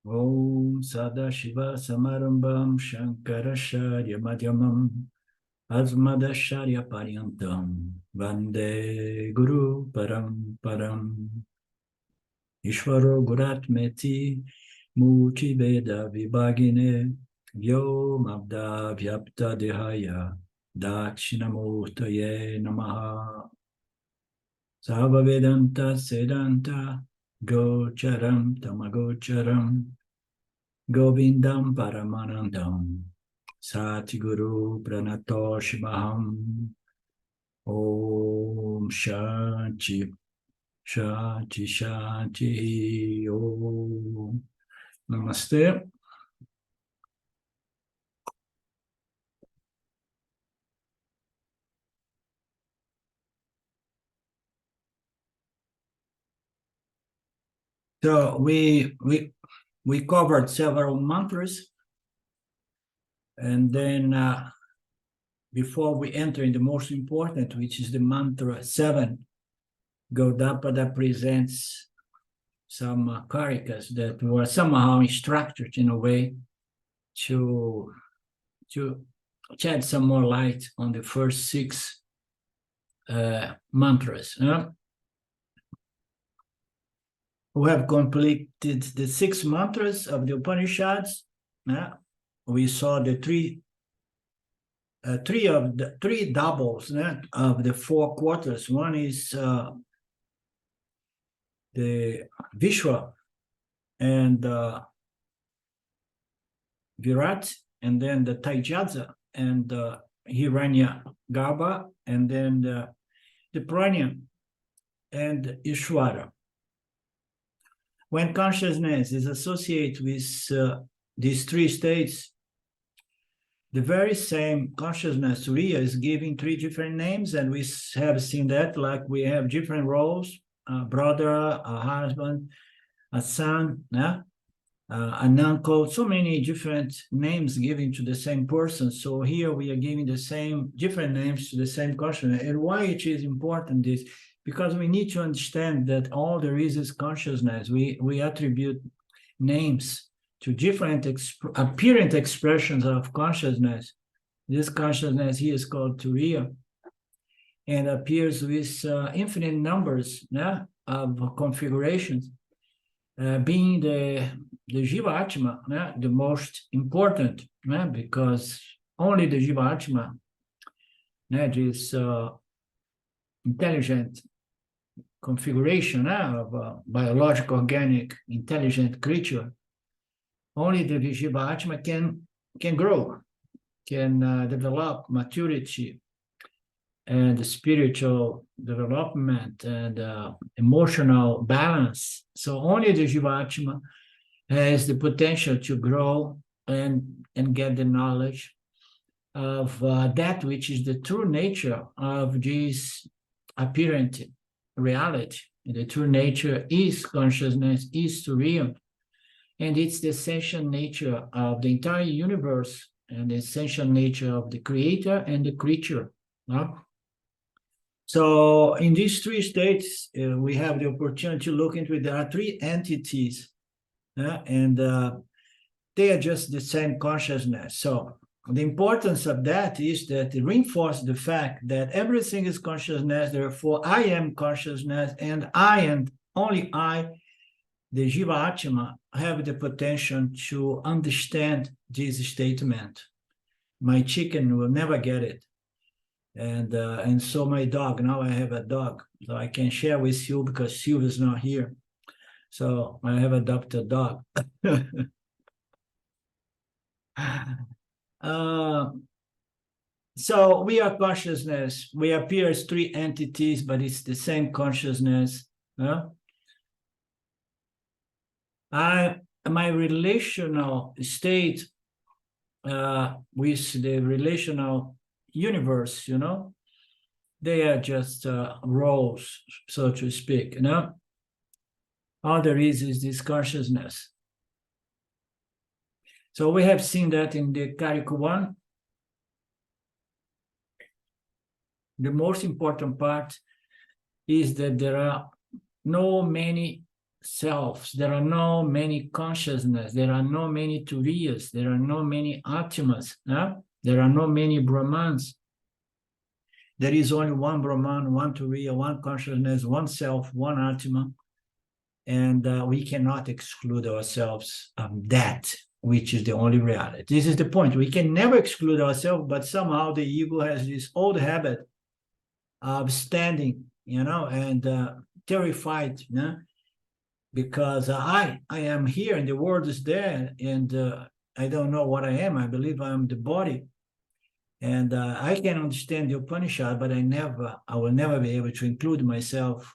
Om Sadashiva Samarambam Shankaracharya Madhyamam Asmadacharya Paryantam Vande Guru Paramparam Ishvaro Guratmeti Muti Veda Vibhagine Vyomabda Vyapta Dehaya Dakshinamurtaye Namaha Sarva Vedanta Sedanta Gocharam Tamagocharam Govindam Paramanandam Satiguru Pranatoshimaham Om Shanti Shanti Shanti Om Namaste. So we covered several mantras, and then before we enter in the most important, which is the mantra 7, Gaudapada presents some Karikas that were somehow structured in a way to shed some more light on the first 6 mantras. We have completed the 6 mantras of the Upanishads. We saw the three doubles of the 4 quarters. One is the Visva and Virat, and then the Taijasa and Hiranya Garbha, and then the Prajña and Ishvara. When consciousness is associated with these 3 states, the very same consciousness, Turiya, is giving 3 different names, and we have seen that, like we have different roles, a brother, a husband, a son, an uncle, so many different names given to the same person. So here we are giving the same different names to the same consciousness. And why it is important is because we need to understand that all there is consciousness. We attribute names to different apparent expressions of consciousness. This consciousness here is called Turiya, and appears with infinite numbers of configurations, being the Jiva Atma, the most important, because only the Jiva Atma, this intelligent configuration of a biological, organic, intelligent creature, only the Jiva Atma can grow, can develop maturity and spiritual development and emotional balance. So only the Jiva Atma has the potential to grow and get the knowledge of that which is the true nature of this apparent reality. The true nature is consciousness, is Turiya, and it's the essential nature of the entire universe and the essential nature of the creator and the creature. So in these 3 states, we have the opportunity to look into it. There are 3 entities, and they are just the same consciousness. So the importance of that is that it reinforces the fact that everything is consciousness, therefore I am consciousness, and I and only I, the Jiva Atma, have the potential to understand this statement. My chicken will never get it. And so my dog, now I have a dog, so I can share with you because Sue is not here. So I have adopted a dog. So we are consciousness. We appear as 3 entities, but it's the same consciousness. My relational state with the relational universe, they are just roles, so to speak. All there is this consciousness. So we have seen that in the Karika 1. The most important part is that there are no many selves, there are no many consciousness, there are no many turiyas, there are no many atmas, there are no many brahmans. There is only one brahman, one turiya, one consciousness, one self, one atma, and we cannot exclude ourselves that which is the only reality. This is the point. We can never exclude ourselves, but somehow the ego has this old habit of standing, and terrified, because I am here and the world is there, and I don't know what I am. I believe I am the body, and I can understand the Upanishad, but I will never be able to include myself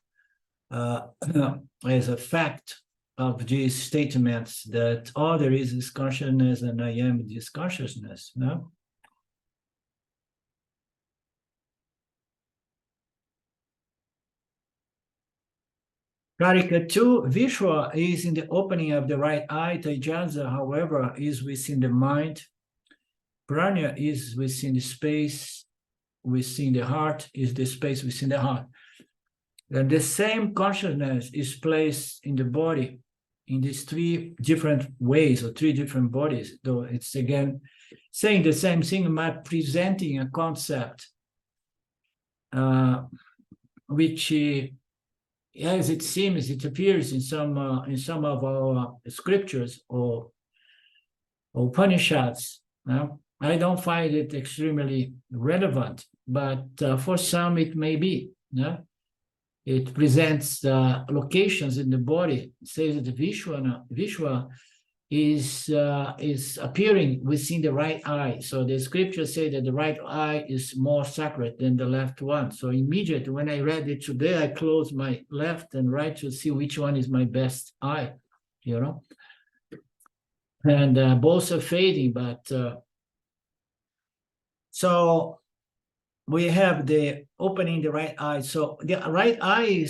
as a fact of these statements that all there is consciousness and I am this consciousness. No? Karika 2, Visva is in the opening of the right eye. Taijasa, however, is within the mind. Prajña is within the space, within the heart, is the space within the heart. And the same consciousness is placed in the body in these three different ways, or three different bodies, though it's again saying the same thing, but presenting a concept which, as it seems, it appears in some of our scriptures or Upanishads. I don't find it extremely relevant, but for some it may be. It presents locations in the body. It says that the Visva is appearing within the right eye. So the scriptures say that the right eye is more sacred than the left one. So immediately when I read it today, I closed my left and right to see which one is my best eye, And both are fading, but so we have the opening the right eye. So the right eye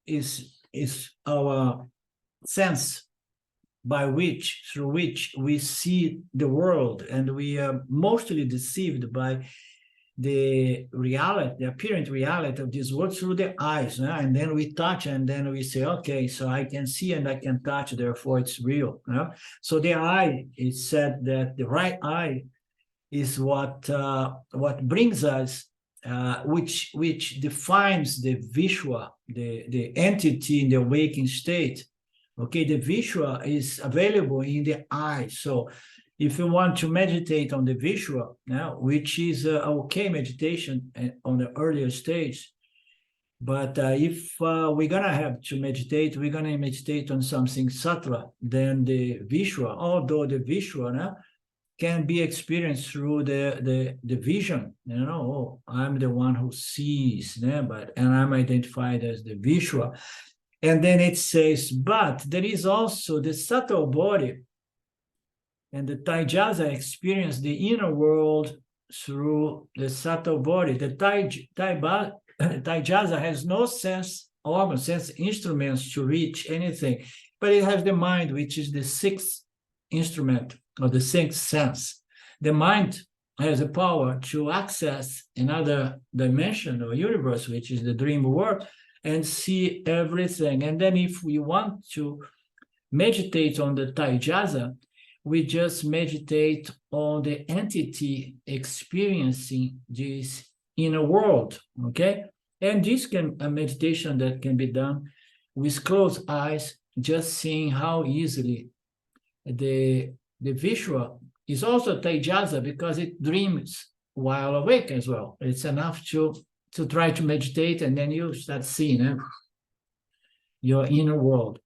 is our sense through which we see the world, and we are mostly deceived by the reality, the apparent reality of this world through the eyes, and then we touch, and then we say, okay, so I can see and I can touch, therefore it's real. So the eye, it said that the right eye is what brings us, which defines the Visva, the entity in the waking state. Okay, the Visva is available in the eye. So if you want to meditate on the Visva, which is okay meditation on the earlier stage, but if we're gonna have to meditate, we're gonna meditate on something subtler than the Visva, although the Visva can be experienced through the vision. I'm the one who sees, and I'm identified as the Visva. And then it says, but there is also the subtle body, and the Taijasa experience the inner world through the subtle body. The Taijasa has no sense instruments to reach anything, but it has the mind, which is the sixth instrument, or the sixth sense. The mind has a power to access another dimension or universe, which is the dream world, and see everything. And then if we want to meditate on the Taijasa, we just meditate on the entity experiencing this inner world, okay? And this can a meditation that can be done with closed eyes, just seeing how easily the Visva is also Taijasa, because it dreams while awake as well. It's enough to try to meditate, and then you start seeing your inner world.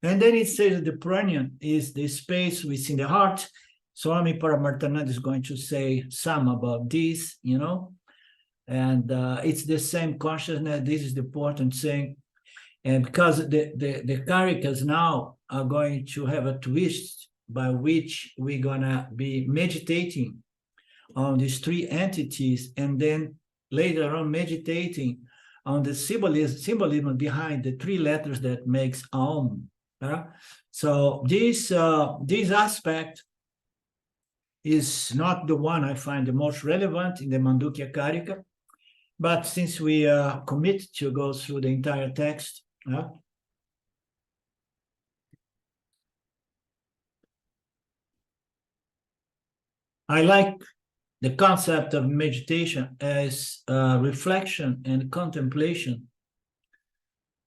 And then it says that the Prajña is the space within the heart. Swami Paramarthananda is going to say some about this, and it's the same consciousness. This is the important thing. And because the Karikas now are going to have a twist by which we're gonna be meditating on these three entities, and then later on meditating on the symbolism behind the three letters that makes Aum. So this aspect is not the one I find the most relevant in the Mandukya Karika, but since we are committed to go through the entire text, I like the concept of meditation as reflection and contemplation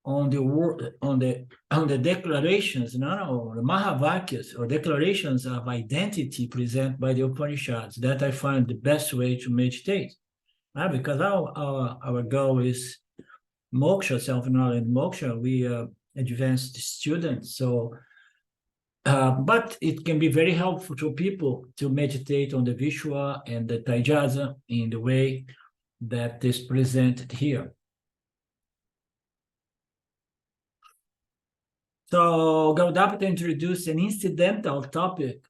on the word, on the declarations, or the Mahavakyas, or declarations of identity presented by the Upanishads. That I find the best way to meditate, because our goal is moksha, self-knowledge, moksha. We advanced students, so. But it can be very helpful to people to meditate on the Visva and the Taijasa in the way that is presented here. So Gaudapata introduced an incidental topic,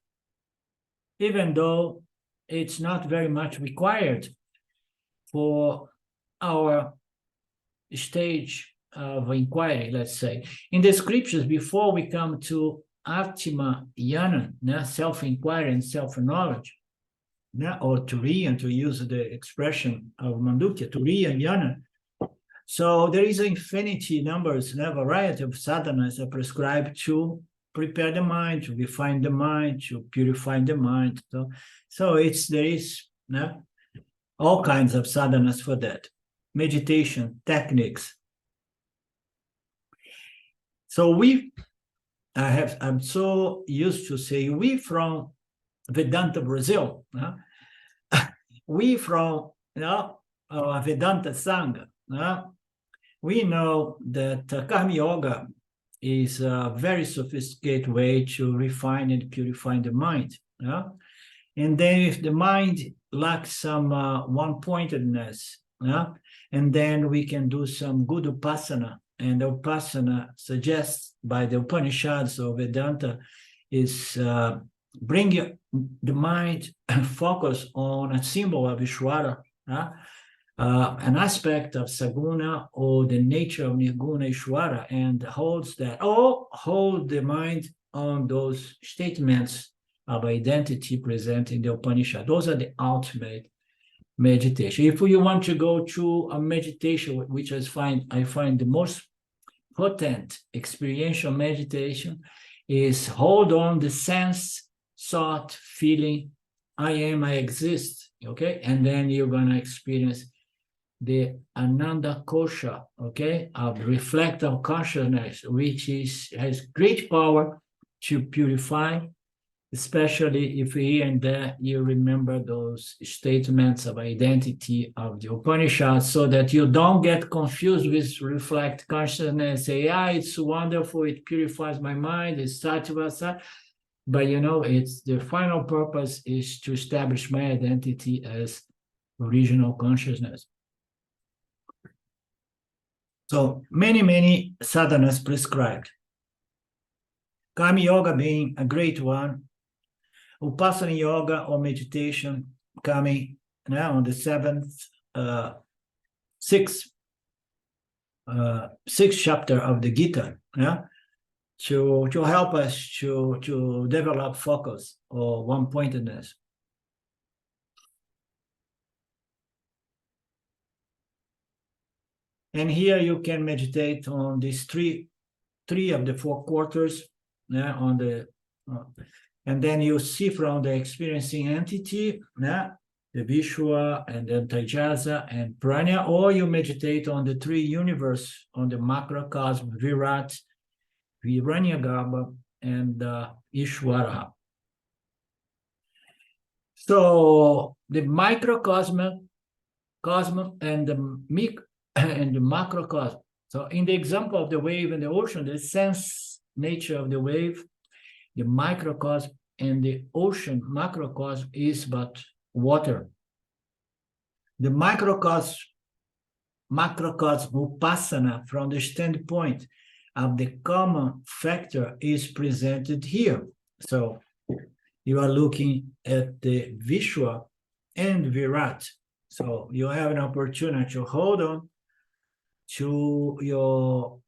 even though it's not very much required for our stage of inquiry, let's say. In the scriptures, before we come to Atma Jnana, self-inquiry and self-knowledge, or Turiya, to use the expression of Mandukya, Turiya Jnana. So there is infinity numbers, a variety of sadhanas are prescribed to prepare the mind, to refine the mind, to purify the mind. So there is all kinds of sadhanas for that. Meditation techniques. So I'm so used to say we from Vedanta Brazil, we from Vedanta Sangha, we know that Karma Yoga is a very sophisticated way to refine and purify the mind. And then if the mind lacks some one-pointedness, and then we can do some good upasana. And the upasana suggests by the Upanishads or Vedanta is bring the mind and focus on a symbol of Ishvara, an aspect of Saguna or the nature of Nirguna Ishvara, and holds that, or hold the mind on those statements of identity present in the Upanishad. Those are the ultimate meditation. If you want to go to a meditation, which I find the most potent experiential meditation, is hold on the sense, thought, feeling, I am, I exist, okay? And then you're going to experience the Ananda Kosha, okay, of reflective consciousness, which has great power to purify, especially if here and there you remember those statements of identity of the Upanishads, so that you don't get confused with reflect consciousness, say, it's wonderful, it purifies my mind, it's sattva, but it's the final purpose is to establish my identity as original consciousness. So many sadhanas prescribed. Karma Yoga being a great one, Upasana Yoga or meditation coming now on the sixth chapter of the Gita, to help us to develop focus or one-pointedness. And here you can meditate on these three of the four quarters, on the and then you see from the experiencing entity, the Visva, and then Taijasa and Prajña, or you meditate on the three universe, on the macrocosm, Virat, Hiranyagarbha, and Ishvara. So the microcosm and the macrocosm. So in the example of the wave and the ocean, the sense nature of the wave, the microcosm and the ocean macrocosm is but water. The macrocosm upasana from the standpoint of the common factor is presented here. So you are looking at the Visva and Virat. So you have an opportunity to hold on to your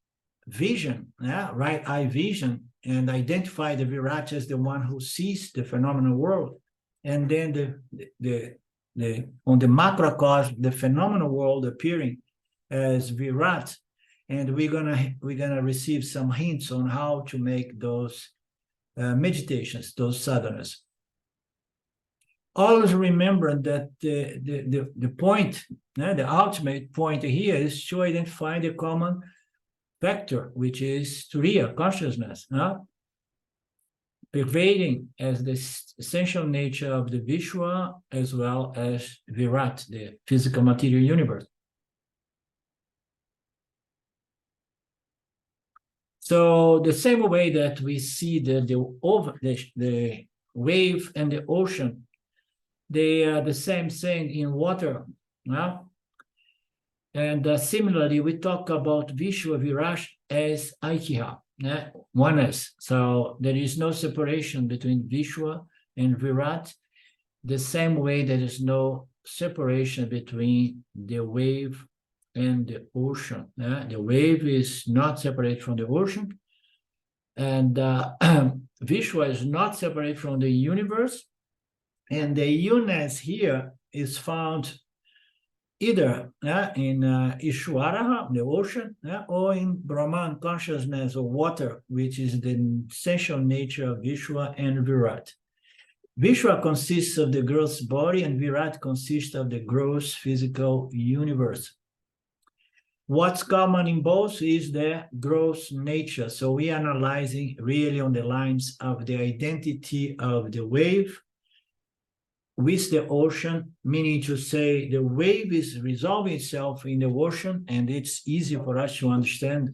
vision, right eye vision, and identify the Virat as the one who sees the phenomenal world. And then on the macrocosm, the phenomenal world appearing as Virat. And we're gonna receive some hints on how to make those meditations, those sadhanas. always remember that the point, the ultimate point here is to identify the common factor, which is Turiya, consciousness, pervading as the essential nature of the Visva as well as Virat, the physical material universe. So the same way that we see the wave and the ocean, they are the same thing in water. And similarly, we talk about Visva Virat as Aikiha, oneness. So there is no separation between Visva and Virat, the same way there is no separation between the wave and the ocean. The wave is not separate from the ocean, and Visva is not separate from the universe, and the universe here is found either in Ishwara, the ocean, or in Brahman consciousness or water, which is the essential nature of Visva and Virat. Visva consists of the gross body, and Virat consists of the gross physical universe. What's common in both is the gross nature. So we are analyzing really on the lines of the identity of the wave with the ocean, meaning to say the wave is resolving itself in the ocean, and it's easy for us to understand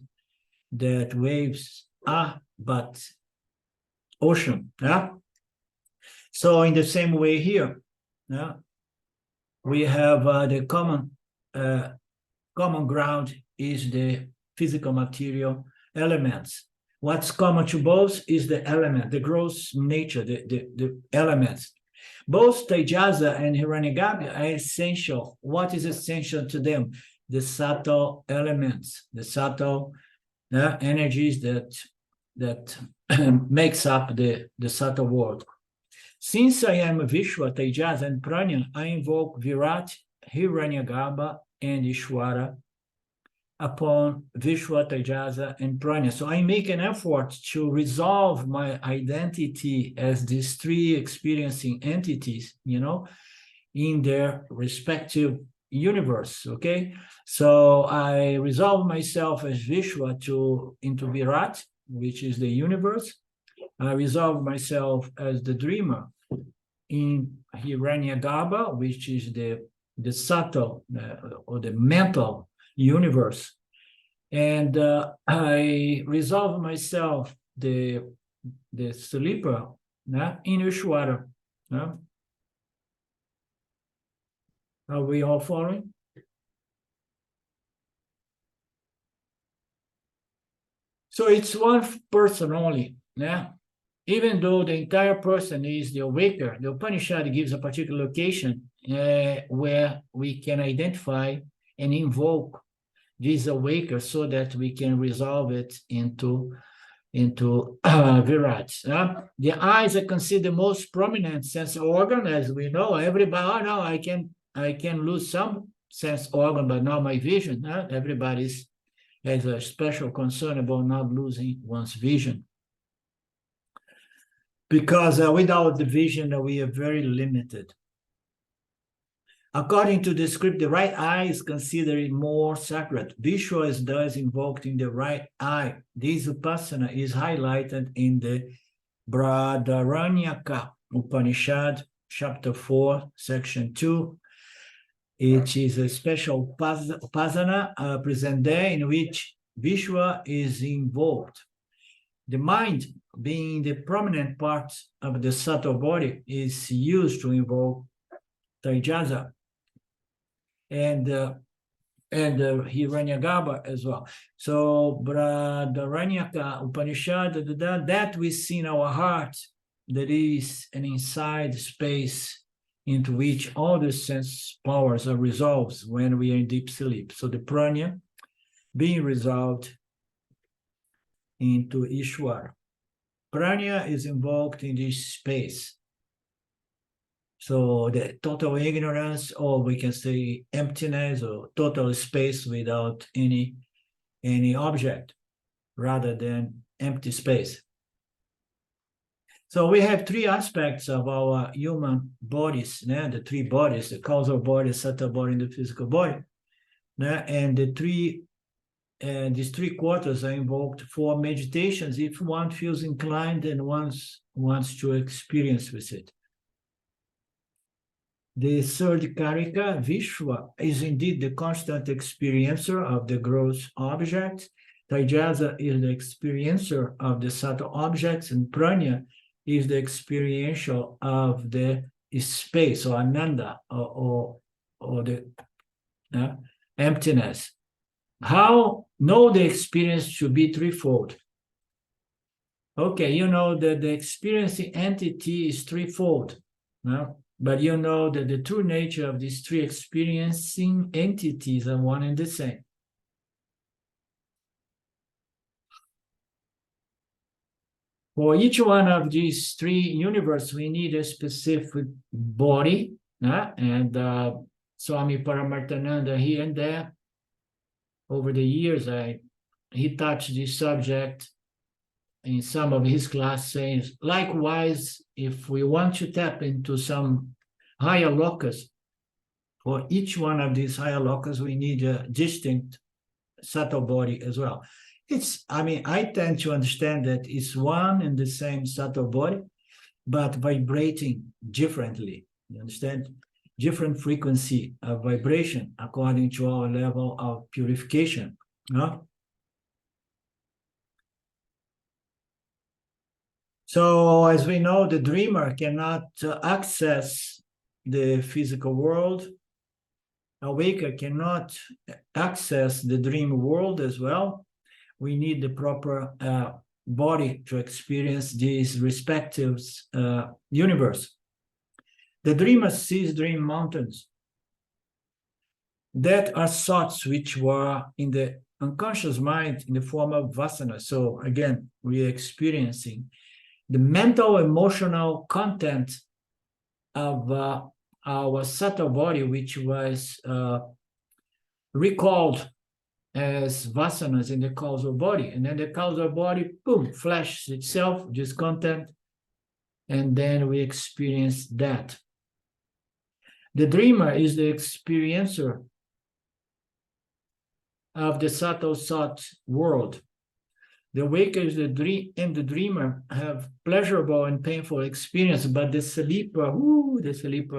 that waves are but ocean. So in the same way here, we have the common ground is the physical material elements. What's common to both is the element, the gross nature, the elements. Both Taijasa and Hiranyagarbha are essential. What is essential to them? The subtle elements, the subtle energies that makes up the subtle world. Since I am Visva, Taijasa, and Prajña, I invoke Virat, Hiranyagarbha, and Ishwara upon Visva, Taijasa, and Prajña. So I make an effort to resolve my identity as these three experiencing entities, in their respective universe, okay? So I resolve myself as Visva into Virat, which is the universe. I resolve myself as the dreamer in Hiranyagarbha, which is the subtle or the mental universe, and I resolve myself the sleeper in Ishwara. Are we all following? So it's one person only. Even though the entire person is the awaker, the Upanishad gives a particular location where we can identify and invoke this awaker so that we can resolve it into Virat. The eyes are considered the most prominent sense organ, as we know. Everybody, no, I can lose some sense organ, but not my vision. Everybody has a special concern about not losing one's vision. Because without the vision, we are very limited. According to the script, the right eye is considered more sacred. Visva is thus invoked in the right eye. This upasana is highlighted in the Brihadaranyaka Upanishad, chapter 4, section 2. It is a special upasana present there in which Visva is invoked. The mind, being the prominent part of the subtle body, is used to invoke Taijasa and Hiranyagarbha as well. So Brihadaranyaka Upanishad, that we see in our heart, there is an inside space into which all the sense powers are resolved when we are in deep sleep. So the Prajña being resolved into Ishwara. Prajña is invoked in this space. So the total ignorance, or we can say emptiness, or total space without any object, rather than empty space. So we have three aspects of our human bodies, the three bodies, the causal body, subtle body, and the physical body. And these three quarters are invoked for meditations if one feels inclined and wants to experience with it. The third Karika, Visva, is indeed the constant experiencer of the gross objects. Taijasa is the experiencer of the subtle objects, and Prajña is the experiential of the space, or ananda, or the emptiness. How know the experience to be threefold? Okay, you know that the experiencing entity is threefold, but you know that the true nature of these three experiencing entities are one and the same. For each one of these three universes, we need a specific body, and Swami Paramarthananda here and there, over the years, he touched this subject in some of his class, saying, likewise, if we want to tap into some higher locus, for each one of these higher locus, we need a distinct subtle body as well. I tend to understand that it's one and the same subtle body, but vibrating differently. You understand? Different frequency of vibration according to our level of purification. So as we know, the dreamer cannot access the physical world. A waker cannot access the dream world as well. We need the proper body to experience these respective universe. The dreamer sees dream mountains that are thoughts which were in the unconscious mind in the form of vasana. So again, we are experiencing the mental, emotional content of our subtle body, which was recalled as vasanas in the causal body. And then the causal body, boom, flashes itself, this content, and then we experience that. The dreamer is the experiencer of the subtle thought world. The waker is and the dreamer have pleasurable and painful experience, but the sleeper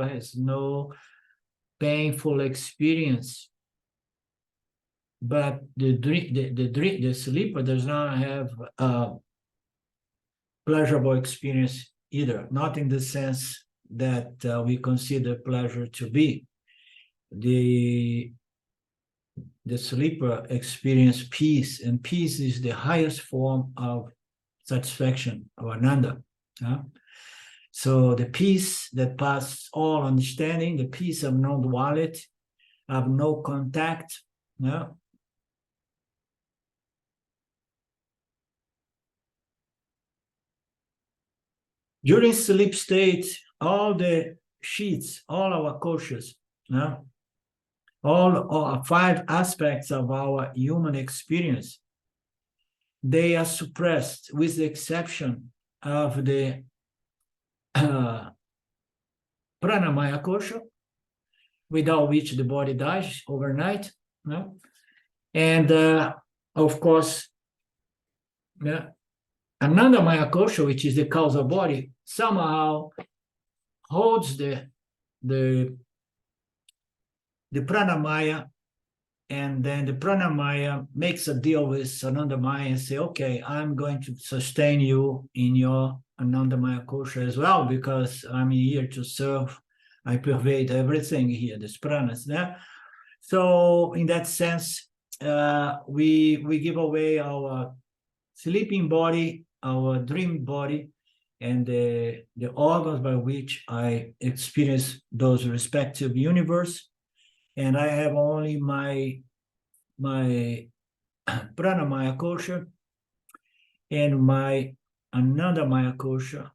has no painful experience. But the sleeper does not have pleasurable experience either, not in the sense that we consider pleasure to be. The sleeper experience peace, and peace is the highest form of satisfaction, or ananda. So the peace that passes all understanding, the peace of non-duality, of no contact. During sleep state, all the sheets, all our koshas, all 5 aspects of our human experience, they are suppressed, with the exception of the pranamaya kosha, without which the body dies overnight. And of course, anandamaya kosha, which is the causal body, somehow holds the pranamaya, and then the pranamaya makes a deal with anandamaya and say, okay, I'm going to sustain you in your anandamaya kosha as well, because I'm here to serve. I pervade everything here, the pranas. So in that sense, we give away our sleeping body, our dream body, and the organs by which I experience those respective universe. And I have only my pranamaya kosha and my anandamaya kosha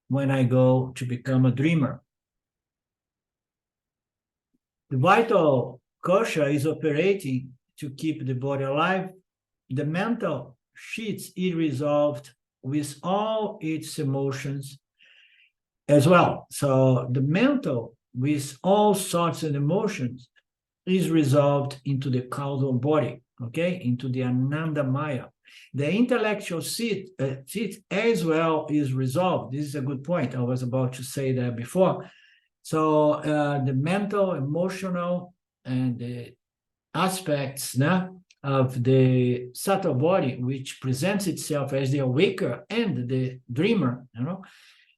when I go to become a dreamer. The vital kosha is operating to keep the body alive. The mental sheets is resolved with all its emotions as well. So the mental, with all sorts of emotions, is resolved into the causal body, okay, into the Ananda Maya. The intellectual seat as well is resolved. This is a good point. I was about to say that before. So the mental, emotional, and the aspects of the subtle body, which presents itself as the awaker and the dreamer,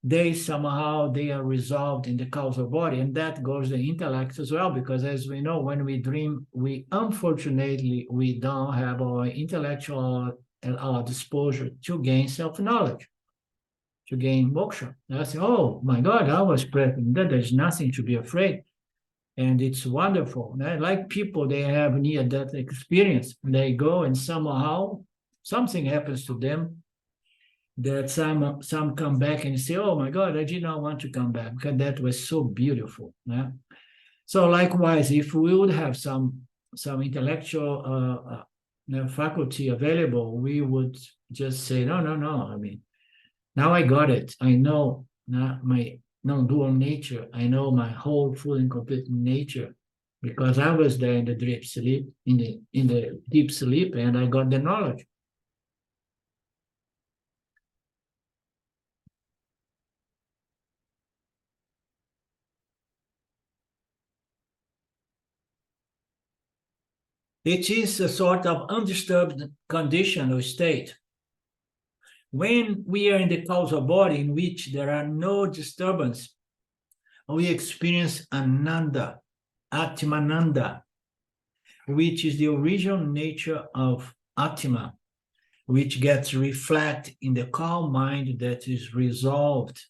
they are resolved in the causal body, and that goes the intellect as well, because as we know, when we dream, we unfortunately don't have our intellectual at our disposal to gain self-knowledge, to gain moksha. I say, oh my God, I was present. There's nothing to be afraid. And it's wonderful. Like people, they have near-death experience. They go and somehow something happens to them that some come back and say, oh my God, I did not want to come back because that was so beautiful. So likewise, if we would have some intellectual faculty available, we would just say, no. I mean, now I got it. I know my non-dual nature. I know my whole full and complete nature, because I was there in the deep sleep, in the deep sleep, and I got the knowledge. It is a sort of undisturbed condition or state. When we are in the causal body in which there are no disturbance, we experience Ananda, Atmananda, which is the original nature of Atma, which gets reflected in the calm mind that is resolved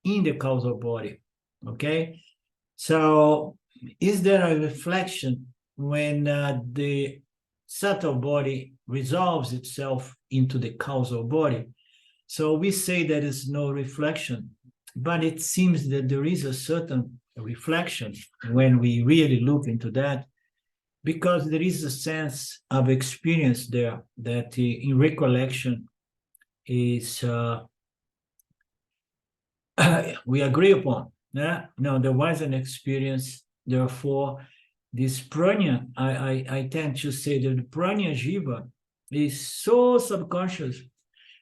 in the causal body. Okay? So, is there a reflection when the subtle body resolves itself into the causal body? So we say there is no reflection, but it seems that there is a certain reflection when we really look into that, because there is a sense of experience there that in recollection is we agree upon. No, there was an experience. Therefore, this prajna, I tend to say that the prajna jiva is so subconscious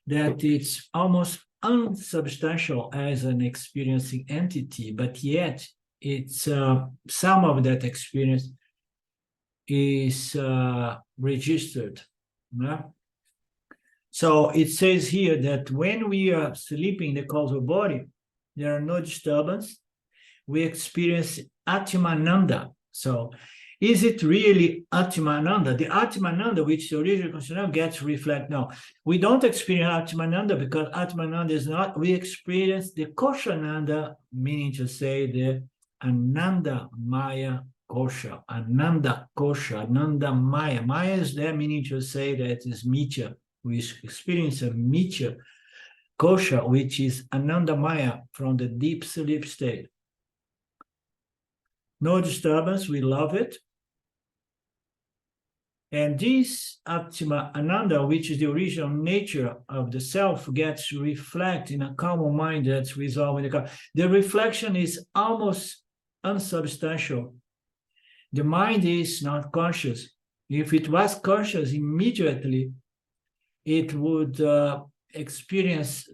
that it's almost unsubstantial as an experiencing entity, but yet it's some of that experience is registered. So it says here that when we are sleeping in the causal body, there are no disturbance. We experience Atmananda. So is it really Atmananda? The Atmananda, which the original consciousness gets reflect now. We don't experience Atmananda because Atmananda is not. We experience the Koshananda, meaning to say the Ananda Maya Kosha. Ananda Kosha, Ananda Maya. Maya is there, meaning to say that is Mitya. We experience a Mitya Kosha, which is Ananda Maya from the deep sleep state. No disturbance, we love it. And this Atma Ananda, which is the original nature of the self, gets reflected in a calm mind that's resolved in the calm. The reflection is almost unsubstantial. The mind is not conscious. If it was conscious immediately, it would experience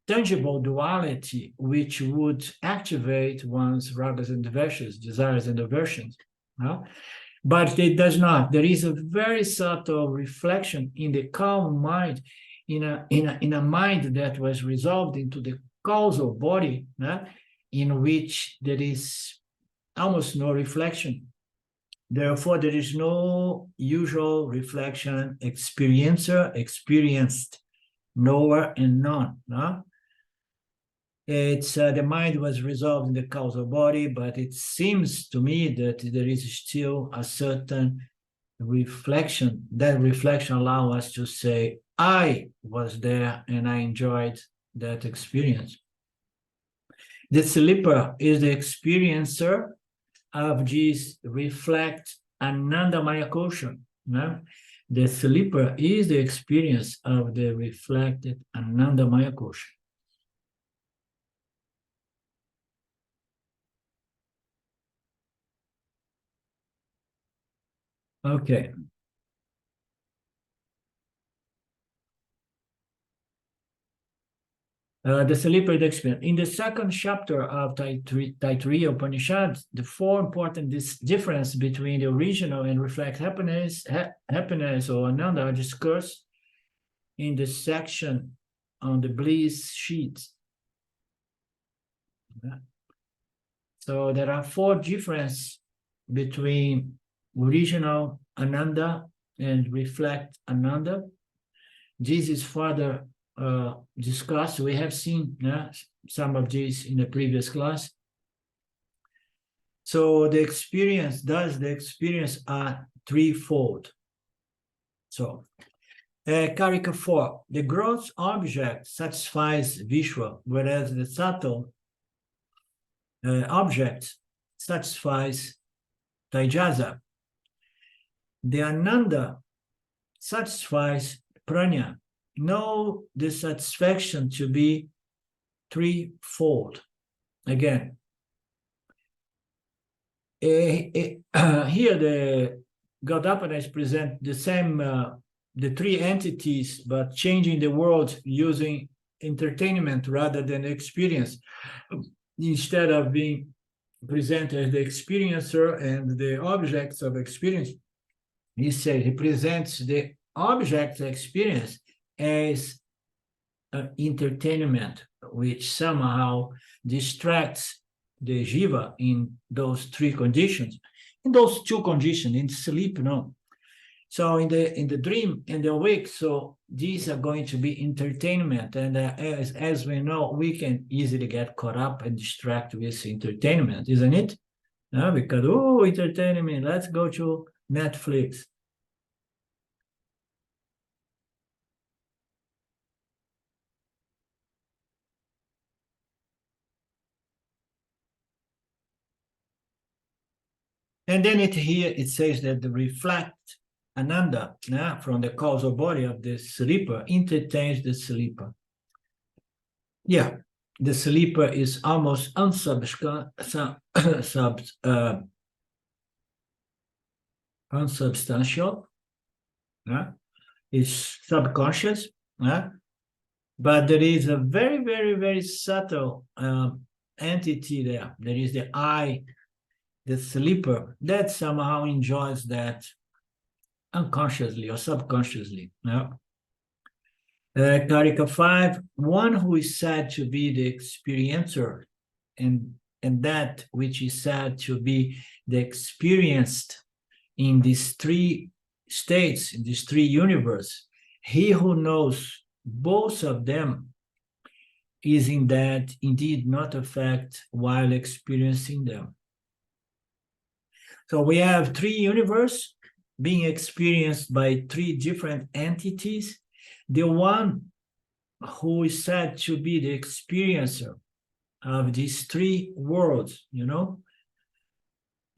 tangible duality, which would activate one's ragas and dveshas, desires and aversions. But it does not. There is a very subtle reflection in the calm mind, in a mind that was resolved into the causal body, in which there is almost no reflection. Therefore, there is no usual reflection, experiencer, experienced, knower, and none. It's the mind was resolved in the causal body, but it seems to me that there is still a certain reflection. That reflection allows us to say, I was there and I enjoyed that experience. The sleeper is the experiencer of this reflect Anandamaya Kosha. The sleeper is the experience of the reflected Anandamaya Kosha. Okay. The sleeper experience. In the second chapter of Taittiriya Upanishad, the four important difference between the original and reflect happiness or ananda are discussed in the section on the bliss sheets. So there are four differences between original ananda and reflect ananda. This is further discussed. We have seen some of these in the previous class. So the experience are threefold. So Karika 4, the gross object satisfies Visva, whereas the subtle object satisfies Taijasa. The ananda satisfies Prajña. Know the satisfaction to be threefold. Again, here the Gaudapadas present the same, the three entities, but changing the world using entertainment rather than experience. Instead of being presented as the experiencer and the objects of experience, he presents the object experience as entertainment, which somehow distracts the jiva in those three conditions, in those two conditions, in sleep, no. So in the dream and the awake, so these are going to be entertainment, and as we know, we can easily get caught up and distract with entertainment, isn't it? Because entertainment, let's go to Netflix. And then here it says that the reflect ananda from the causal body of the sleeper entertains the sleeper. Yeah, the sleeper is almost unsubstantial. It's subconscious, but there is a very, very, very subtle entity there. There is the I, the sleeper, that somehow enjoys that unconsciously or subconsciously. Karika 5, one who is said to be the experiencer and that which is said to be the experienced in these three states, in these three universes, he who knows both of them is in that indeed not affect while experiencing them. So we have three universes being experienced by three different entities. The one who is said to be the experiencer of these three worlds,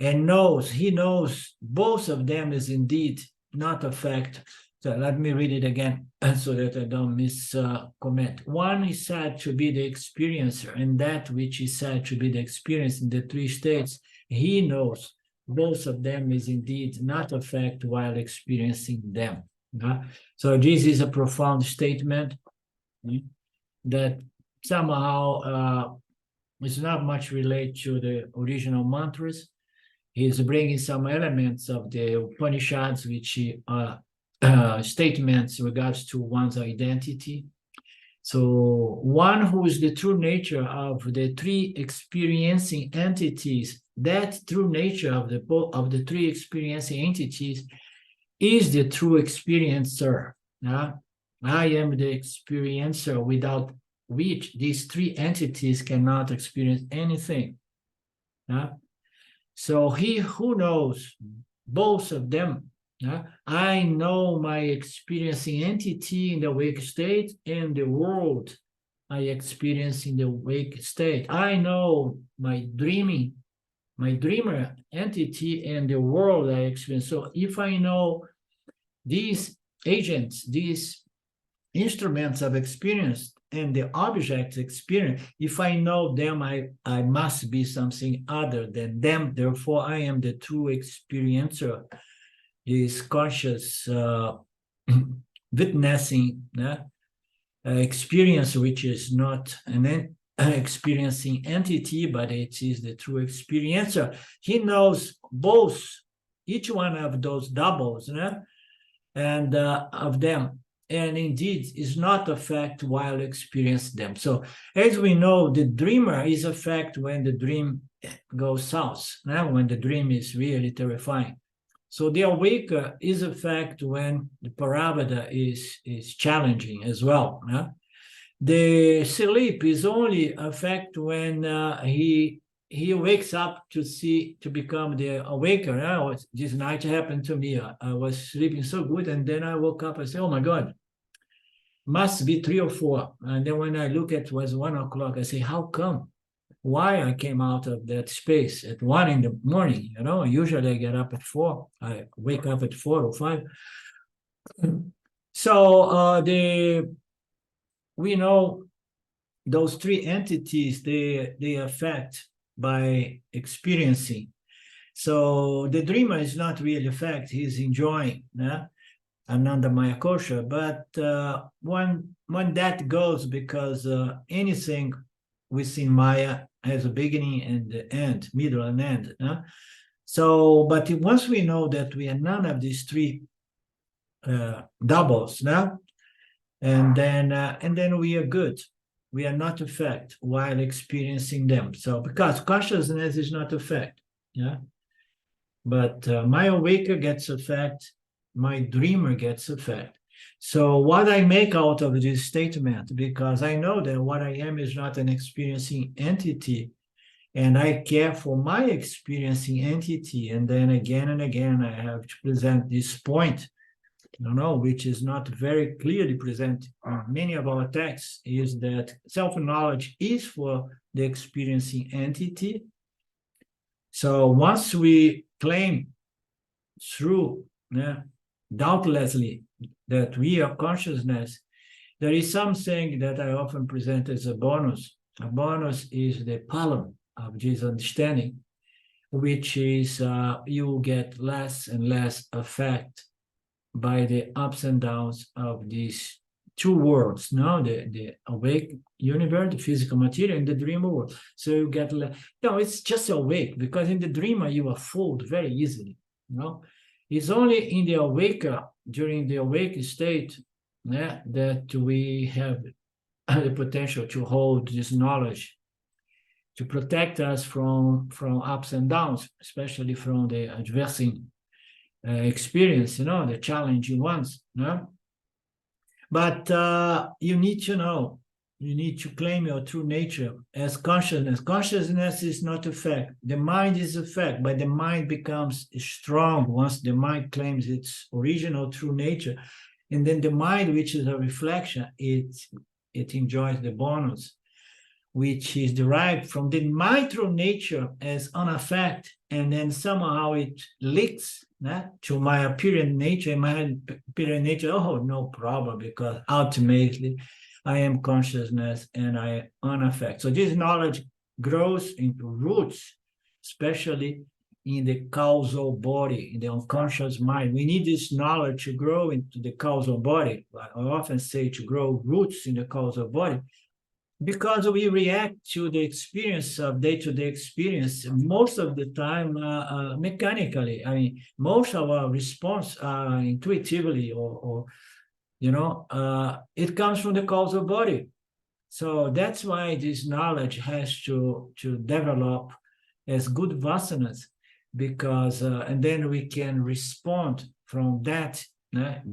and he knows both of them is indeed not affect. So let me read it again so that I don't comment. One is said to be the experiencer, and that which is said to be the experience in the three states, he knows both of them is indeed not affect while experiencing them. So this is a profound statement that somehow is not much related to the original mantras. He's bringing some elements of the Upanishads, which are statements in regards to one's identity. So one who is the true nature of the three experiencing entities, that true nature of the three experiencing entities is the true experiencer. I am the experiencer without which these three entities cannot experience anything. So he who knows both of them, I know my experiencing entity in the wake state and the world I experience in the wake state. I know my dreamer entity and the world I experience. So if I know these agents, these instruments of experience and the objects experience, if I know them, I must be something other than them. Therefore, I am the true experiencer, is conscious witnessing experience, which is not an experiencing entity, but it is the true experiencer. He knows both, each one of those doubles, and of them, and indeed is not a fact while experiencing them. So as we know, the dreamer is a fact when the dream goes south, when the dream is really terrifying. So the awaker is a fact when the paravada is challenging as well. The sleep is only a fact when he wakes up to become the awaker. This night happened to me. I was sleeping so good, and then I woke up and said, "Oh my God, must be 3 or 4." And then when I look at it was 1 o'clock, I say, "How come? Why I came out of that space at 1 in the morning?" Usually I get up at 4. I wake up at 4 or 5. So we know those 3 entities, they affect by experiencing. So the dreamer is not really a fact, he's enjoying Ananda Maya Kosha, but when that goes, because anything within Maya has a beginning and the end, middle and end. So, but once we know that we are none of these 3 doubles, and then we are good. We are not a fact while experiencing them. So because consciousness is not a fact, but my awaker gets a fact, my dreamer gets a fact. So what I make out of this statement, because I know that what I am is not an experiencing entity, and I care for my experiencing entity, and then again and again I have to present this point, which is not very clearly presented in many of our texts, is that self-knowledge is for the experiencing entity. So once we claim through, doubtlessly, that we are consciousness, there is something that I often present as a bonus. A bonus is the palam of this understanding, which is you get less and less effect by the ups and downs of these 2 worlds, the awake universe, the physical material, and the dream world. So you get, it's just awake, because in the dreamer you are fooled very easily. It's only in the awaker, during the awake state, that we have the potential to hold this knowledge, to protect us from ups and downs, especially from the adversing experience, the challenging ones. But you need to know, you need to claim your true nature as consciousness. Consciousness is not a fact. The mind is a fact, but the mind becomes strong once the mind claims its original true nature. And then the mind, which is a reflection, it enjoys the bonus, which is derived from the my true nature as an effect, and then somehow it leaks to my apparent nature. My apparent nature, no problem, because ultimately I am consciousness and I am unaffected. So this knowledge grows into roots, especially in the causal body, in the unconscious mind. We need this knowledge to grow into the causal body. I often say to grow roots in the causal body, because we react to the experience of day-to-day experience most of the time mechanically. I mean, most of our response intuitively, or it comes from the causal body. So that's why this knowledge has to develop as good vasanas, because and then we can respond from that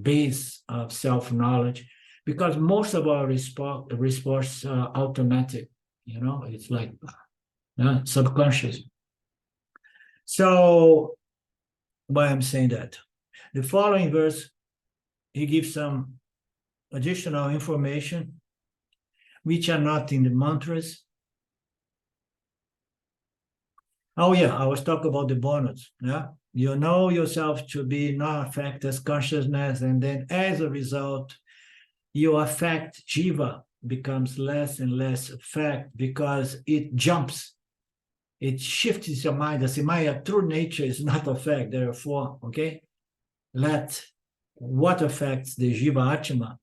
base of self-knowledge, because most of our response are automatic, it's like subconscious. So why I'm saying that? The following verse, he gives some additional information which are not in the mantras. Oh yeah, I was talking about the bonus. You know yourself to be not affect as consciousness, and then as a result, your affect jiva becomes less and less affect, because it jumps, it shifts your mind. I say my true nature is not affect, therefore, okay, let what affects the Jiva Atma,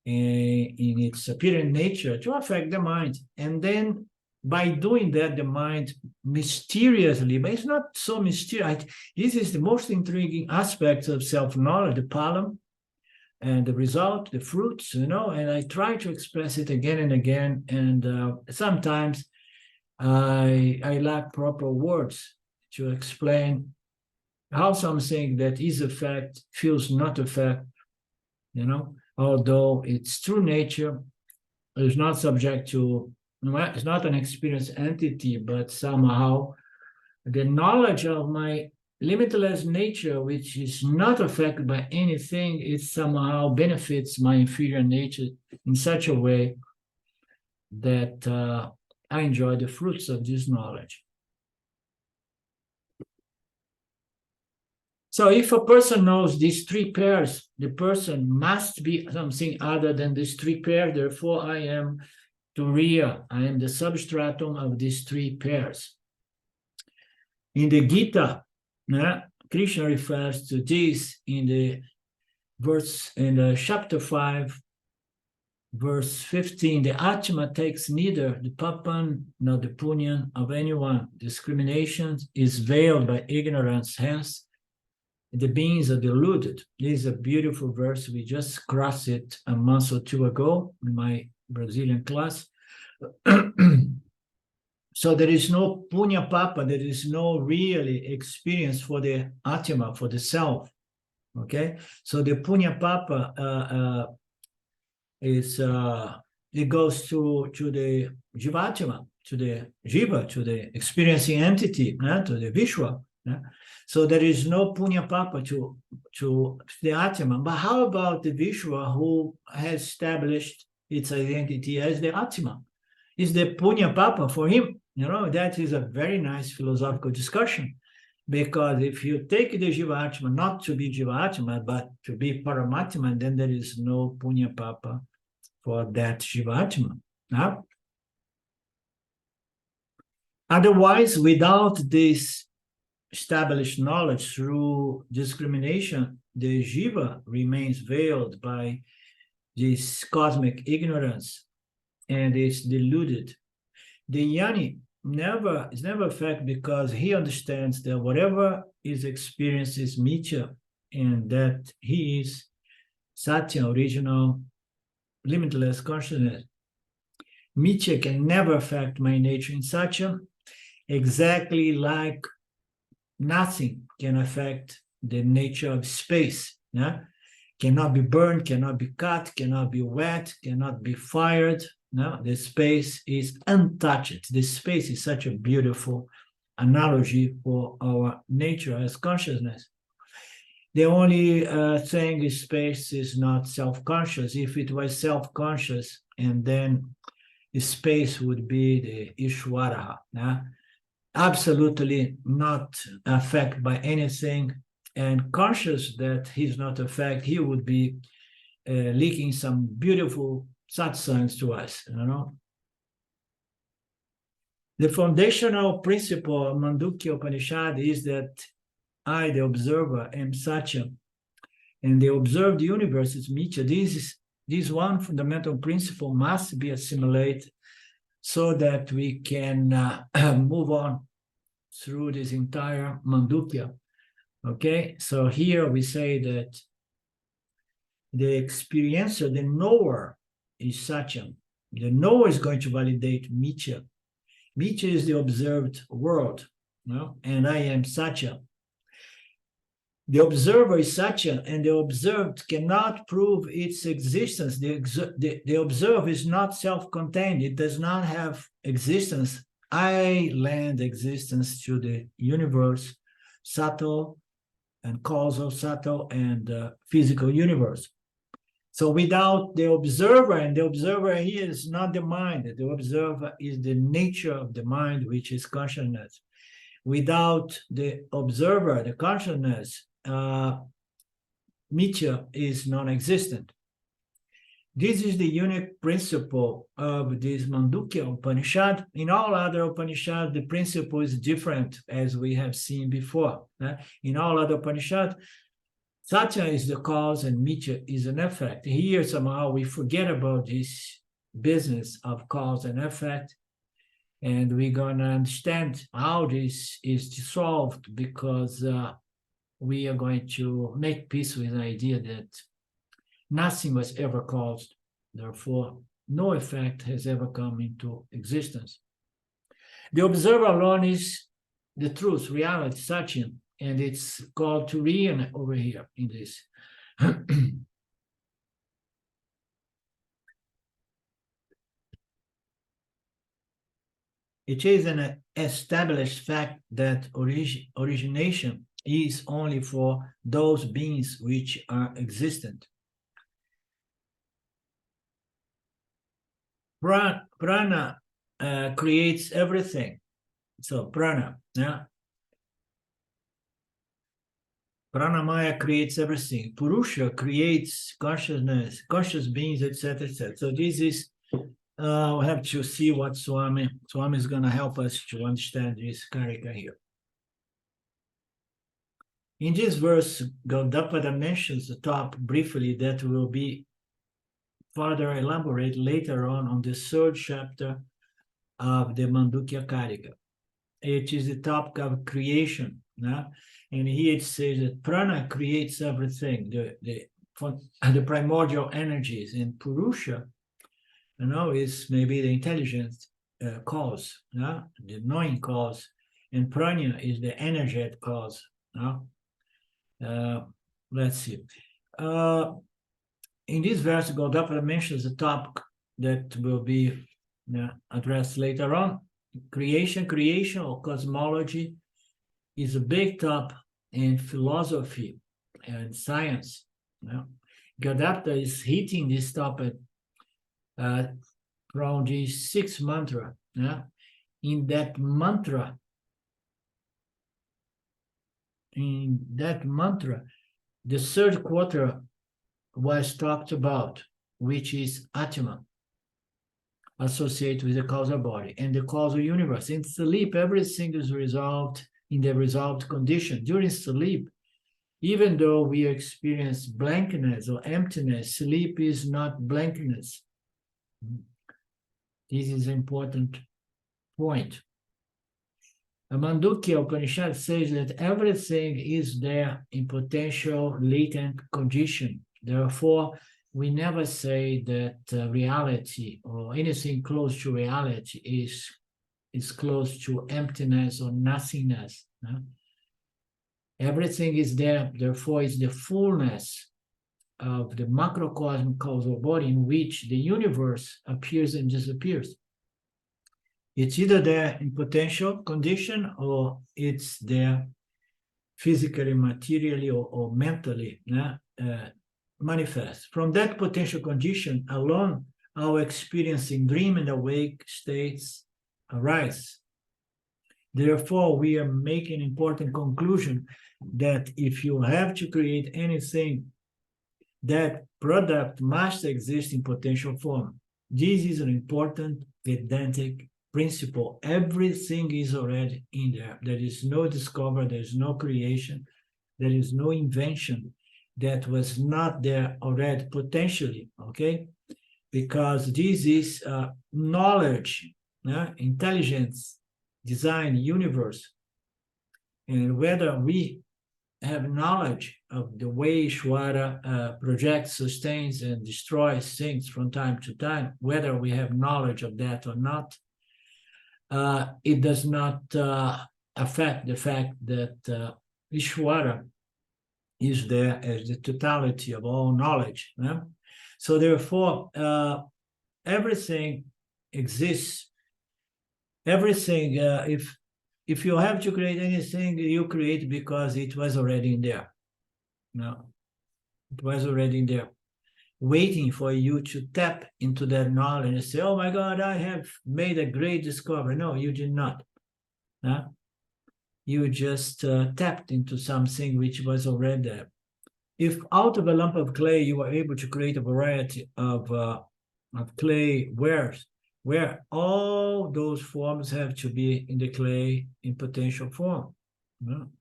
in its apparent nature to affect the mind. And then by doing that, the mind mysteriously, but it's not so mysterious. This is the most intriguing aspect of self-knowledge, the palam, and the result, the fruits, and I try to express it again and again. And sometimes I lack proper words to explain how something that is a fact feels not a fact, although its true nature is not subject to, it's not an experienced entity, but somehow the knowledge of my limitless nature, which is not affected by anything, it somehow benefits my inferior nature in such a way that I enjoy the fruits of this knowledge. So if a person knows these three pairs, the person must be something other than these three pairs. Therefore, I am Turiya. I am the substratum of these three pairs. In the Gita, Krishna refers to this in the chapter 5, verse 15. The Atma takes neither the papan nor the punyan of anyone. Discrimination is veiled by ignorance, hence the beings are deluded. This is a beautiful verse. We just crossed it a month or two ago in my Brazilian class. So there is no punya papa, there is no really experience for the atma, for the self. Okay, so the punya papa it goes to the jivatma, to the jiva, to the experiencing entity, to the Visva. So there is no punya papa to the atma. But how about the Visva who has established its identity as the atma? Is the punya papa for him? That is a very nice philosophical discussion, because if you take the jivatma not to be jivatma but to be paramatma, then there is no punya papa for that jivatma. Otherwise, without this established knowledge through discrimination, the jiva remains veiled by this cosmic ignorance and is deluded. The jnani is never affected because he understands that whatever is experienced is mithya, and that he is satya, original, limitless consciousness. Mithya can never affect my nature in satya, exactly like nothing can affect the nature of space. Cannot be burned, cannot be cut, cannot be wet, cannot be fired. The space is untouched. The space is such a beautiful analogy for our nature as consciousness. The only thing is space is not self-conscious. If it was self-conscious, and then the space would be the Ishwara. Absolutely not affected by anything, and conscious that he's not affected, he would be leaking some beautiful satsangs to us. The foundational principle of Mandukya Upanishad is that I, the observer, am Satya, and the observed universe is Mithya. This one fundamental principle must be assimilated so that we can move on through this entire Mandukya. Okay, so here we say that the experiencer, the knower, is Satya. The knower is going to validate Mithya. Mithya is the observed world, and I am Satya. The observer is Satya, and the observed cannot prove its existence. The observed is not self-contained. It does not have existence. I lend existence to the universe, subtle and causal, subtle and physical universe. So without the observer, and the observer here is not the mind, the observer is the nature of the mind, which is consciousness. Without the observer, the consciousness, Mithya is non-existent. This is the unique principle of this Mandukya Upanishad. In all other Upanishads, the principle is different, as we have seen before. In all other Upanishads, Satya is the cause and Mithya is an effect. Here, somehow, we forget about this business of cause and effect, and we're going to understand how this is dissolved, because we are going to make peace with the idea that nothing was ever caused, therefore no effect has ever come into existence. The observer alone is the truth, reality, Satya, and it's called Turian over here in this. It is an established fact that origination is only for those beings which are existent. Prana creates everything. So prana, yeah. Pranamaya creates everything. Purusha creates consciousness, conscious beings, etc., etc. So this is, we'll have to see what Swami is going to help us to understand this Karika here. In this verse, Gaudapada mentions the top briefly, that will be further elaborate later on the third chapter of the Mandukya Karika. It is the topic of creation. No? And here it says that prana creates everything, the primordial energies, and Purusha, is maybe the intelligent cause, no? The knowing cause, and Prajña is the energetic cause. No? Let's see. In this verse, Gaudapada mentions a topic that will be addressed later on. Creation or cosmology is a big topic in philosophy and science. Gaudapada is hitting this topic from the sixth mantra. In that mantra, the third quarter was talked about, which is Atma, associated with the causal body and the causal universe. In sleep, everything is resolved in the resolved condition. During sleep, even though we experience blankness or emptiness, sleep is not blankness. This is an important point. Mandukya Upanishad says that everything is there in potential latent condition. Therefore, we never say that reality or anything close to reality is close to emptiness or nothingness. No? Everything is there, therefore it's the fullness of the macrocosmic causal body in which the universe appears and disappears. It's either there in potential condition, or it's there physically, materially, or mentally manifest. From that potential condition alone, our experience in dream and awake states arise. Therefore, we are making an important conclusion that if you have to create anything, that product must exist in potential form. This is an important Vedantic principle. Everything is already in there. There is no discovery, there is no creation, there is no invention that was not there already potentially, okay? Because this is knowledge, intelligence, design, universe. And whether we have knowledge of the way Ishvara projects, sustains, and destroys things from time to time, whether we have knowledge of that or not, it does not affect the fact that Ishvara is there as the totality of all knowledge. So therefore, everything exists. Everything, if you have to create anything, you create because it was already in there. No, it was already in there, waiting for you to tap into that knowledge and say, oh my God, I have made a great discovery. No, you did not. You just tapped into something which was already there. If out of a lump of clay, you were able to create a variety of clay wares, where all those forms have to be in the clay in potential form.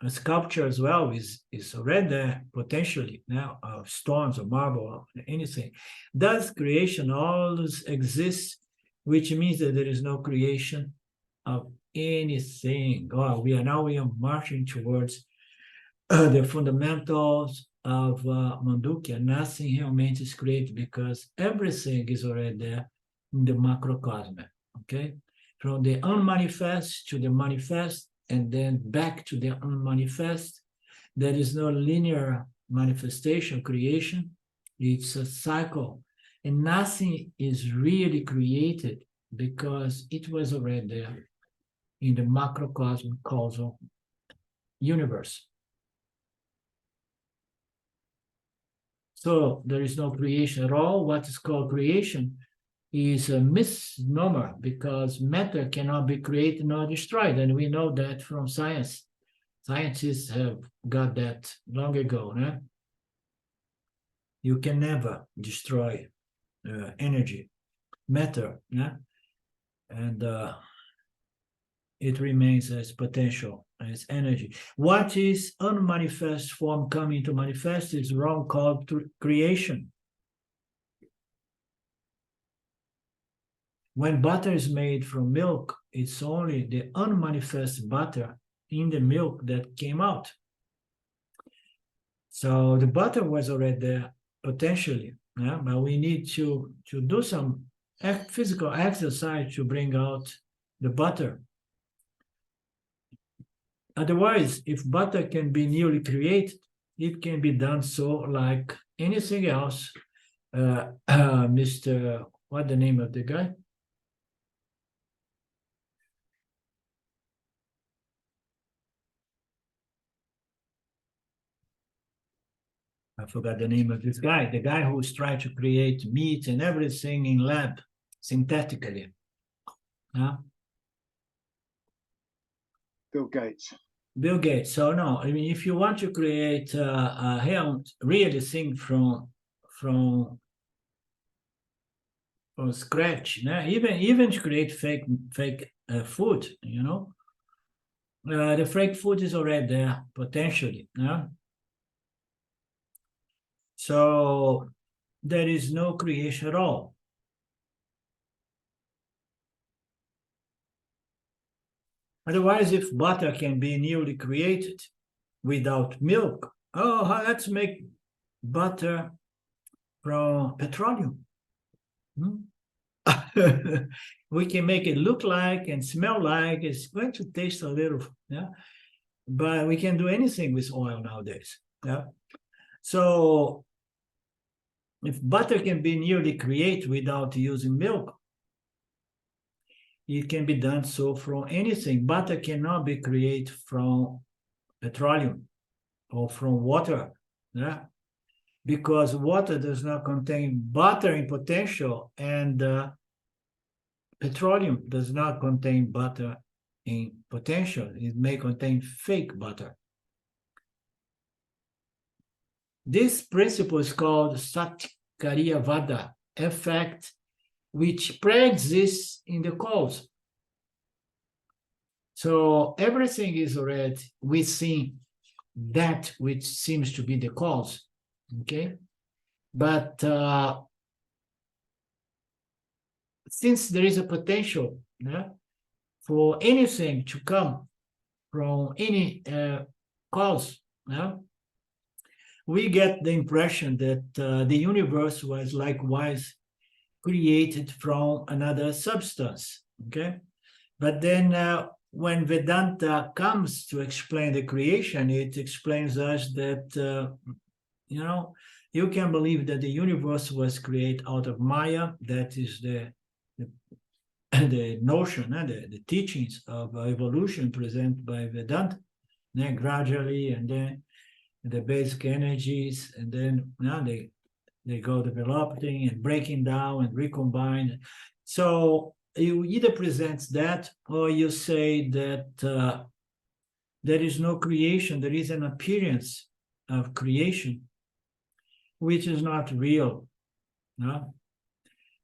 A sculpture as well is already there potentially now, of stones or marble or anything. Does creation always exist, which means that there is no creation of anything. We are marching towards the fundamentals of Mandukya. Nothing realmente is created because everything is already there in the macrocosm. Okay, from the unmanifest to the manifest, and then back to the unmanifest. There is no linear manifestation, creation. It's a cycle. And nothing is really created because it was already there in the macrocosm causal universe. So there is no creation at all. What is called creation is a misnomer because matter cannot be created nor destroyed. And we know that from science. Scientists have got that long ago. Né? You can never destroy energy, matter, né? And it remains as potential, as energy. What is unmanifest form coming to manifest is wrong called creation. When butter is made from milk, it's only the unmanifest butter in the milk that came out. So the butter was already there potentially, yeah? But we need to do some physical exercise to bring out the butter. Otherwise, if butter can be newly created, it can be done so like anything else. Mr. What the name of the guy? I forgot the name of this guy, the guy who's trying to create meat and everything in lab, synthetically. Bill Gates. Bill Gates. So no, I mean, if you want to create a real thing from scratch, even to create fake food, you know, the fake food is already there potentially. Yeah? So there is no creation at all. Otherwise, if butter can be newly created without milk, let's make butter from petroleum. We can make it look like and smell like, it's going to taste a little, yeah. But we can do anything with oil nowadays. Yeah. So if butter can be newly created without using milk, it can be done so from anything. Butter cannot be created from petroleum or from water, yeah? Because water does not contain butter in potential, and petroleum does not contain butter in potential. It may contain fake butter. This principle is called Satykariyavada effect, which pre-exists in the cause. So everything is already within that which seems to be the cause, okay? But since there is a potential, yeah, for anything to come from any cause, yeah, we get the impression that the universe was likewise created from another substance, okay? But then when Vedanta comes to explain the creation, it explains us that, you know, you can believe that the universe was created out of Maya. That is the notion, the teachings of evolution presented by Vedanta, then gradually, and then the basic energies, and then they go developing and breaking down and recombine. So you either present that, or you say that there is no creation, there is an appearance of creation, which is not real. No?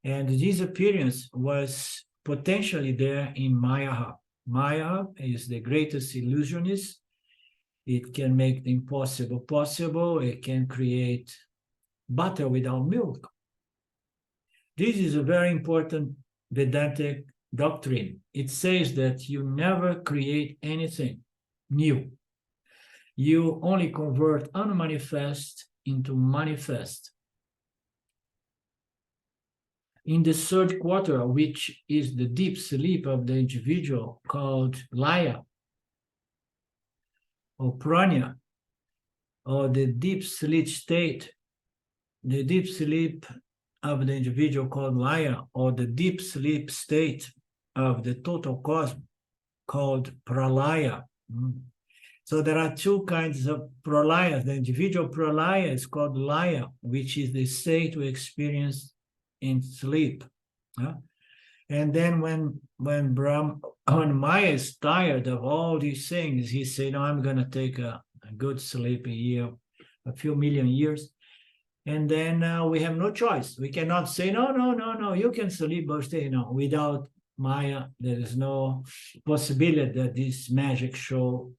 And this appearance was potentially there in Maya. Maya is the greatest illusionist, It can make the impossible possible. It can create butter without milk. This is a very important Vedantic doctrine. It says that you never create anything new. You only convert unmanifest into manifest. In the third quarter, which is the deep sleep of the individual called Laya or Prajña, or the deep sleep state, the deep sleep of the individual called Laya, or the deep sleep state of the total cosmos called Pralaya. So there are two kinds of pralayas. The individual pralaya is called Laya, which is the state we experience in sleep. And then when Maya is tired of all these things, he said, no, I'm going to take a good sleep a few million years. And then we have no choice. We cannot say, no, you can sleep or stay. No, without Maya, there is no possibility that this magic show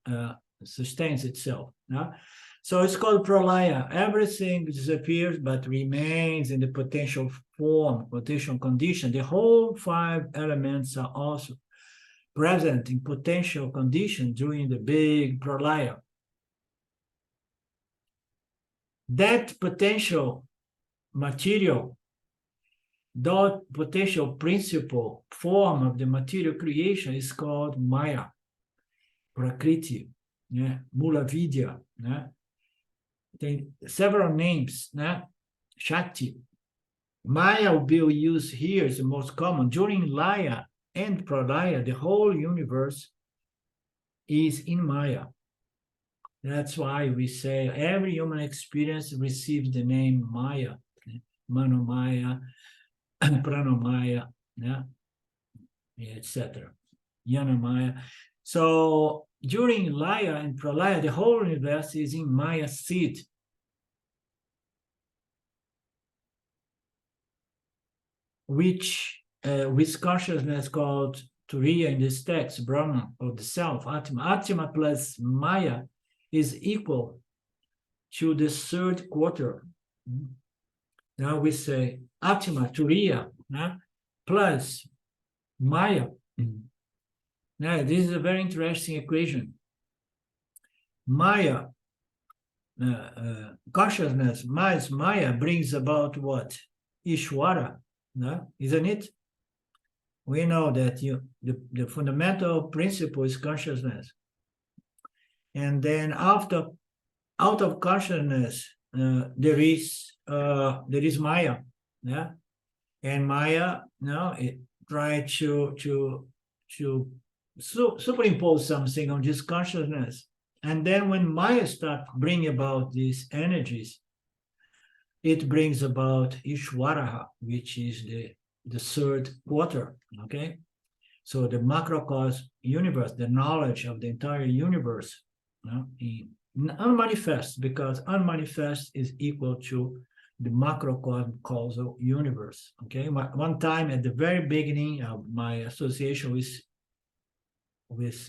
sustains itself. So it's called pralaya. Everything disappears but remains in the potential form, potential condition. The whole 5 elements are also present in potential condition during the big pralaya. That potential material, that potential principle form of the material creation is called Maya, Prakriti, Mula Vidya. Tem several names, Shakti. Maya will be used here is the most common. During Laya and Pralaya, the whole universe is in Maya. That's why we say every human experience receives the name Maya, Manomaya, Pranomaya, etc. Yanamaya. So during Laya and Pralaya, the whole universe is in Maya seed. Which with consciousness called Turiya in this text, Brahman of the self, Atma. Atma plus Maya is equal to the third quarter. Now we say Atma, Turiya, plus Maya. Now this is a very interesting equation. Maya, consciousness minus Maya brings about what? Ishvara, isn't it? We know that the fundamental principle is consciousness. And then out of consciousness, there is Maya, and Maya, it tries to superimpose something on this consciousness, and then when Maya starts bringing about these energies, it brings about Ishvara, which is the third quarter. Okay, so the macrocosm universe, the knowledge of the entire universe. Unmanifest, because unmanifest is equal to the macrocosm causal universe. Okay, one time at the very beginning of my association with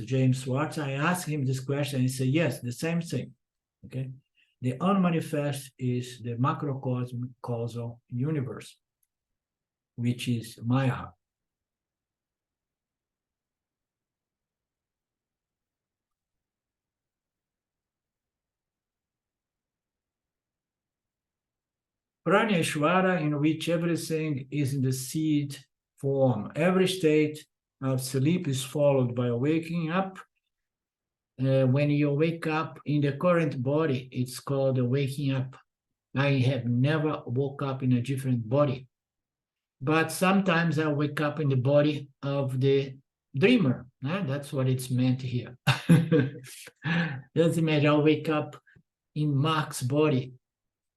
James Schwartz, I asked him this question, and he said, yes, the same thing. Okay, the unmanifest is the macrocosm causal universe, which is Maya. Prajña Ishvara, in which everything is in the seed form. Every state of sleep is followed by waking up. When you wake up in the current body, it's called waking up. I have never woke up in a different body, but sometimes I wake up in the body of the dreamer. That's what it's meant here. Just imagine I'll wake up in Mark's body.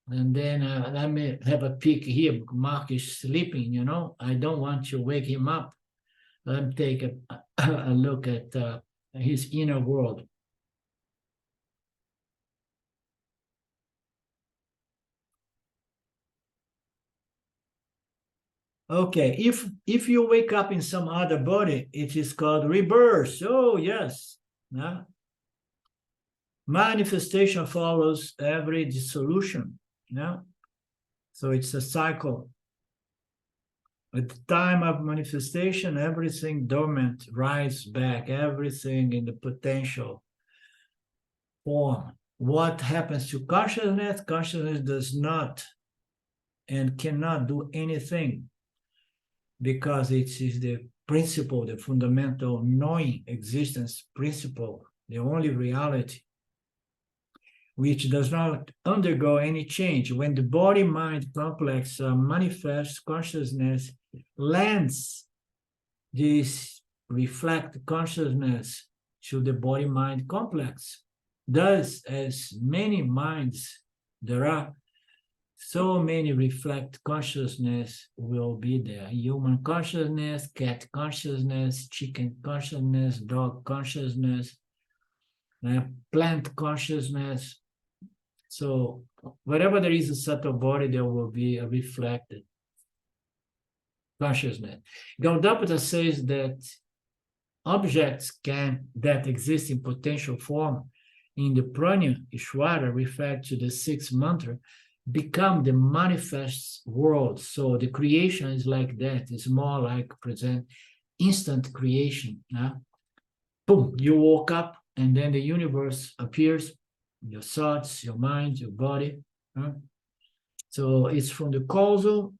And then let me have a peek here. Mark is sleeping, I don't want to wake him up. Let me take a look at his inner world. Okay, if you wake up in some other body, it is called rebirth. Oh, yes. Manifestation follows every dissolution, you know? So it's a cycle. At the time of manifestation, everything dormant rises back, everything in the potential form. What happens to consciousness? Consciousness does not and cannot do anything because it is the principle, the fundamental knowing existence principle, the only reality, which does not undergo any change. When the body-mind complex manifests, consciousness lends this reflect consciousness to the body-mind complex. Thus, as many minds there are, so many reflect consciousness will be there. Human consciousness, cat consciousness, chicken consciousness, dog consciousness, plant consciousness. So wherever there is a subtle body, there will be a reflected consciousness. Gaudapada says that objects that exist in potential form in the Prajña, Ishvara, referred to the sixth mantra, become the manifest world. So the creation is like that. It's more like present instant creation. Boom, you woke up and then the universe appears, your thoughts, your mind, your body. So it's from the causal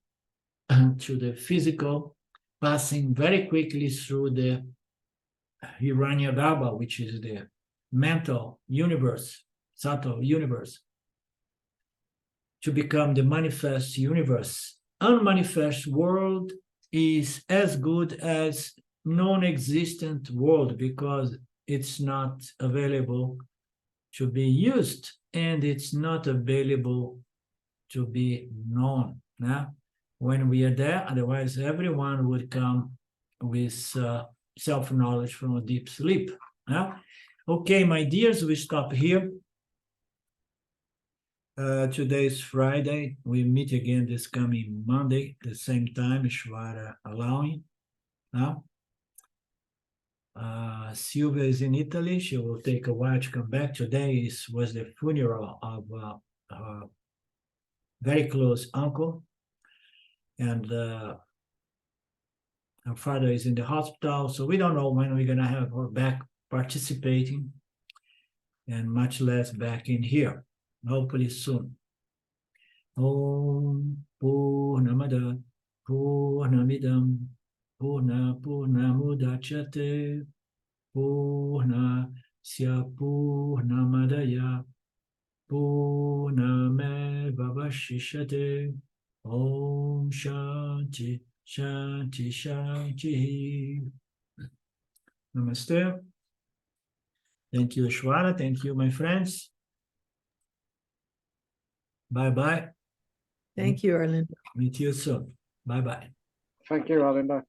to the physical, passing very quickly through the Hiranyagarbha, which is the mental universe, subtle universe, to become the manifest universe. Unmanifest world is as good as non-existent world because it's not available to be used and it's not available to be known. When we are there, otherwise everyone would come with self-knowledge from a deep sleep. Okay, my dears, we stop here. Today is Friday. We meet again this coming Monday, the same time, Ishvara allowing. Silvia is in Italy. She will take a while to come back. Today was the funeral of her very close uncle. And her father is in the hospital. So we don't know when we're going to have her back participating, and much less back in here. Hopefully soon. Om Purnamada Purnamidam Purna Purnamudachyate Purnasya Purnamadaya Purnamevavashishyate. Om Shanti Shanti Shanti. Namaste. Thank you, Ishvara. Thank you, my friends. Bye-bye. Thank you, Arlindo. Meet you soon. Bye-bye. Thank you, Arlindo.